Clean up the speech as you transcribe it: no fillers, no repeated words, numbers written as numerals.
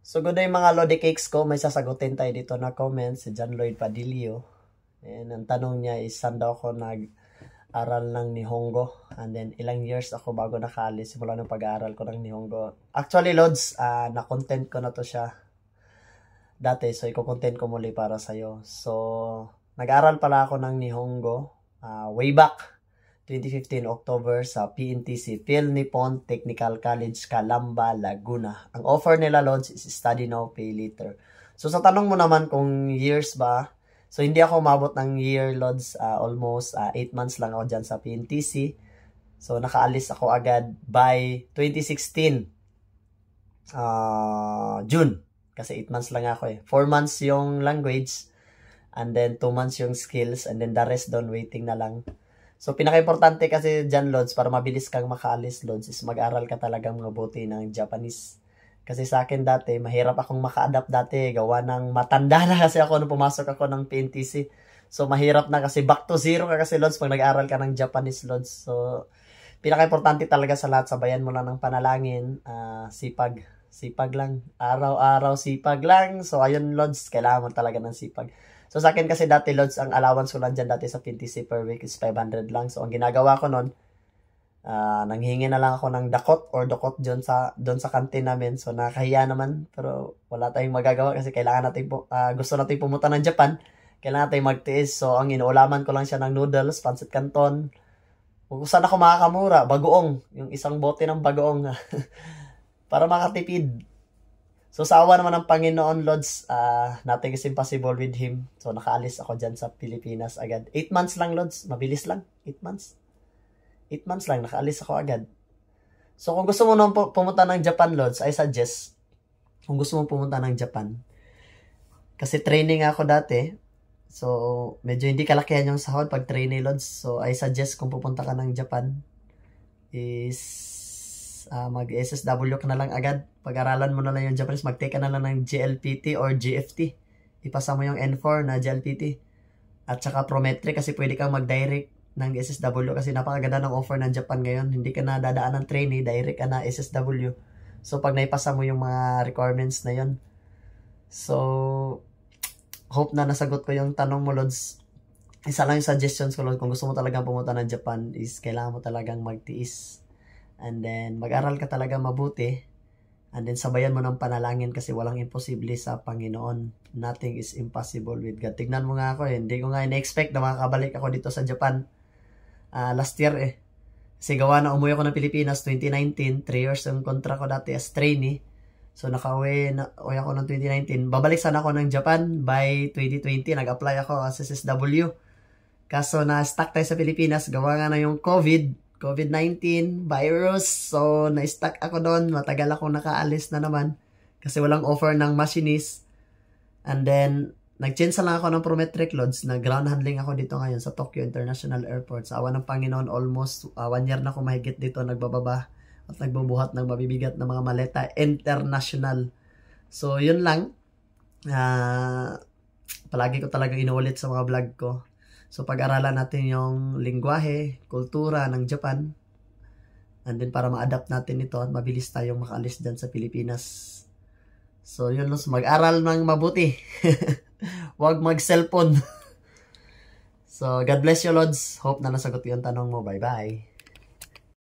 So, good day mga Lodi Cakes ko. May sasagutin tayo dito na comment si John Lloyd Padillo. And ang tanong niya is, saan daw ako nag-aral ng Nihongo? And then, ilang years ako bago nakaalis simula ng pag-aaral ko ng Nihongo. Actually, Lods, na-content ko na to siya dati. So, i-content ko muli para sa'yo. So, nag-aral pala ako ng Nihongo way back 2015 October sa PNTC, Phil Nippon Technical College, Calamba, Laguna. Ang offer nila, Lods, is study now, pay later. So, sa tanong mo naman kung years ba, so hindi ako umabot ng year, Lods. Almost 8 months lang ako dyan sa PNTC. So, nakaalis ako agad by 2016 June. Kasi 8 months lang ako eh. 4 months yung language, and then 2 months yung skills, and then the rest doon waiting na lang. So, pinaka-importante kasi dyan, Lods, para mabilis kang makaalis, Lods, is mag-aral ka talagang mabuti ng Japanese. Kasi sa akin dati, mahirap akong maka-adapt dati. Gawa ng matanda na kasi ako nung pumasok ako ng PNTC. So, mahirap na kasi back to zero ka kasi, Lods, pag nag-aral ka ng Japanese, Lods. So, pinaka-importante talaga sa lahat, sabayan mo lang ng panalangin, sipag. Sipag lang. Araw-araw sipag lang. So, ayun, Lods, kailangan mo talaga ng sipag. So, sa akin kasi dati, Lods, ang allowance ko lang dyan dati sa PNTC per week is 500 lang. So, ang ginagawa ko nun, nanghingi na lang ako ng dakot or dokot doon sa kantin namin. So, nakahiya naman. Pero, wala tayong magagawa kasi kailangan natin, gusto natin pumunta ng Japan. Kailangan natin magtiis. So, ang inuulaman ko lang siya ng noodles, pancit canton. Kung saan ako makakamura, bagoong. Yung isang bote ng bagoong. Para makatipid. So, sa awa naman ng Panginoon, Lods, nothing is impossible with Him. So, nakaalis ako dyan sa Pilipinas agad. 8 months lang, Lods. Mabilis lang. 8 months. 8 months lang. Nakaalis ako agad. So, kung gusto mo nang pumunta ng Japan, Lods, I suggest, kung gusto mo pumunta ng Japan, kasi training ako dati, so, medyo hindi kalakihan yung sahod pag training, Lods. So, I suggest kung pupunta ka ng Japan, is mag-SSW ka na lang agad. Pag-aralan mo na lang yung Japanese, mag-take ka na lang ng GLPT or GFT. Ipasa mo yung N4 na GLPT. At saka Prometric kasi pwede kang mag-direct ng SSW kasi napakaganda ng offer ng Japan ngayon. Hindi ka na dadaan ng trainee, direct ka na SSW. So, pag naipasa mo yung mga requirements na yun. So, hope na nasagot ko yung tanong mo, Lods. Isa lang yung suggestions ko, Lods. Kung gusto mo talagang pumunta ng Japan is kailangan mo talagang magtiis. And then, mag-aral ka talaga mabuti. And then, sabayan mo ng panalangin kasi walang imposible sa Panginoon. Nothing is impossible with God. Tignan mo nga ako eh. Hindi ko nga in-expect na makakabalik ako dito sa Japan. Last year eh. Kasi gawa na umuwi ako ng Pilipinas 2019. 3 years yung kontra ko dati as trainee. So, nakauwi ako ng 2019. Babalik sana ako ng Japan by 2020. Nag-apply ako as SSW. Kaso na-stuck tayo sa Pilipinas. Gawa nga na yung COVID-19 virus. So, na-stuck ako doon. Matagal ako nakaalis na naman. Kasi walang offer ng machinist. And then, nag-change lang ako ng Prometric, Lods. Nag-ground handling ako dito ngayon sa Tokyo International Airport. Sa awa ng Panginoon, almost 1 year na ako mahigit dito nagbababa at nagbubuhat ng mabibigat na mga maleta international. So, yun lang. Palagi ko talaga inuulit sa mga vlog ko. So, pag-aralan natin yung lingwahe, kultura ng Japan. And then, para ma-adapt natin ito at mabilis tayong makaalis dyan sa Pilipinas. So, yun, Lods. Mag-aral ng mabuti. Huwag mag-cellphone. So, God bless you, Lods. Hope na nasagot yung tanong mo. Bye-bye.